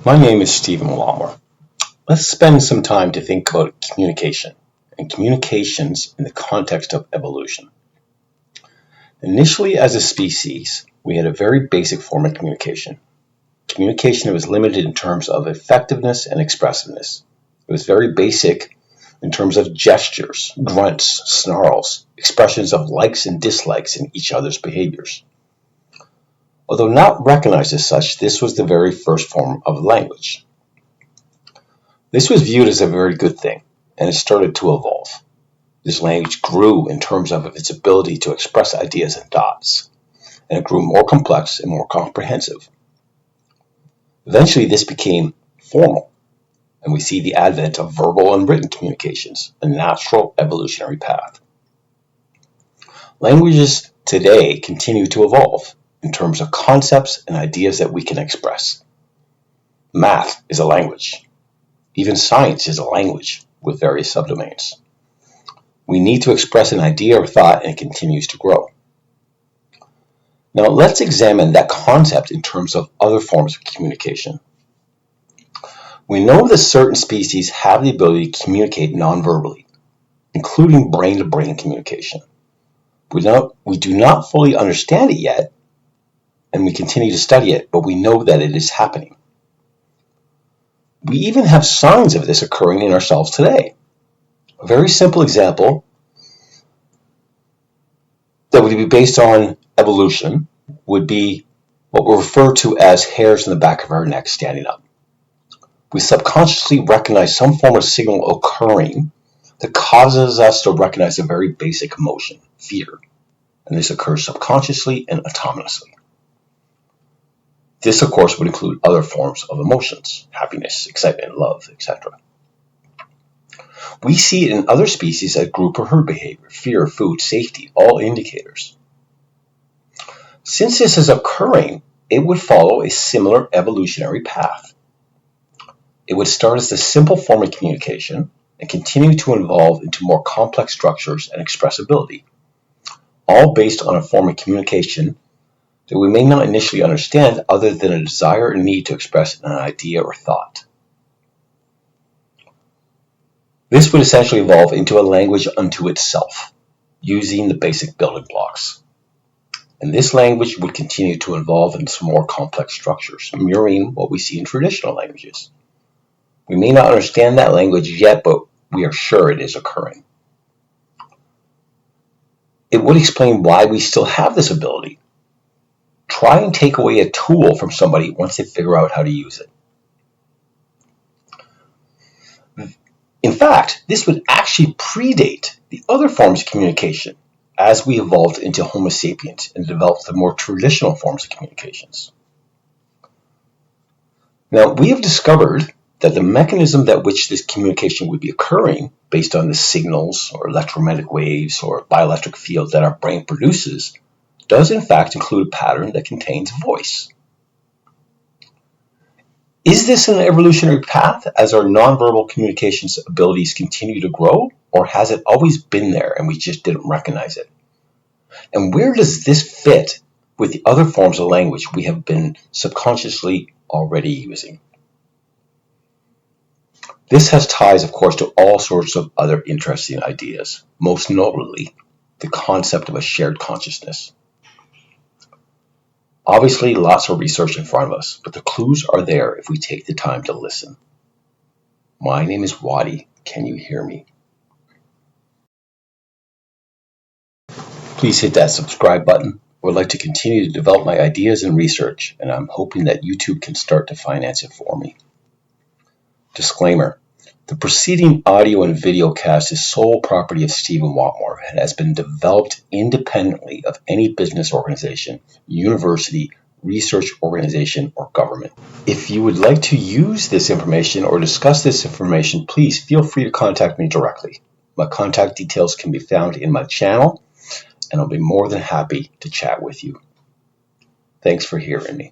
My name is Stephen Walmore. Let's spend some time to think about communication and communications in the context of evolution. Initially, as a species, we had a very basic form of communication. Communication was limited in terms of effectiveness and expressiveness. It was very basic in terms of gestures, grunts, snarls, expressions of likes and dislikes in each other's behaviors. Although not recognized as such, this was the very first form of language. This was viewed as a very good thing, and it started to evolve. This language grew in terms of its ability to express ideas and thoughts, and it grew more complex and more comprehensive. Eventually, this became formal, and we see the advent of verbal and written communications, a natural evolutionary path. Languages today continue to evolve in terms of concepts and ideas that we can express. Math is a language. Even science is a language with various subdomains. We need to express an idea or thought, and it continues to grow. Now let's examine that concept in terms of other forms of communication. We know that certain species have the ability to communicate non-verbally, including brain-to-brain communication. We do not fully understand it yet, and we continue to study it, but we know that it is happening. We even have signs of this occurring in ourselves today. A very simple example that would be based on evolution would be what we refer to as hairs in the back of our neck standing up. We subconsciously recognize some form of signal occurring that causes us to recognize a very basic emotion, fear, and this occurs subconsciously and autonomously. This, of course, would include other forms of emotions, happiness, excitement, love, etc. We see it in other species as group or herd behavior, fear, food, safety, all indicators. Since this is occurring, it would follow a similar evolutionary path. It would start as a simple form of communication and continue to evolve into more complex structures and expressibility, all based on a form of communication that we may not initially understand other than a desire and need to express an idea or thought. This would essentially evolve into a language unto itself, using the basic building blocks. And this language would continue to evolve into more complex structures, mirroring what we see in traditional languages. We may not understand that language yet, but we are sure it is occurring. It would explain why we still have this ability. Try and take away a tool from somebody once they figure out how to use it. In fact, this would actually predate the other forms of communication as we evolved into Homo sapiens and developed the more traditional forms of communications. Now, we have discovered that the mechanism that which this communication would be occurring based on the signals or electromagnetic waves or bioelectric fields that our brain produces does in fact include a pattern that contains voice. Is this an evolutionary path as our nonverbal communications abilities continue to grow, or has it always been there and we just didn't recognize it? And where does this fit with the other forms of language we have been subconsciously already using? This has ties, of course, to all sorts of other interesting ideas, most notably the concept of a shared consciousness. Obviously, lots of research in front of us, but the clues are there if we take the time to listen. My name is Whatty. Can you hear me? Please hit that subscribe button. I would like to continue to develop my ideas and research, and I'm hoping that YouTube can start to finance it for me. Disclaimer. The preceding audio and video cast is sole property of Stephen Walmore and has been developed independently of any business organization, university, research organization, or government. If you would like to use this information or discuss this information, please feel free to contact me directly. My contact details can be found in my channel, and I'll be more than happy to chat with you. Thanks for hearing me.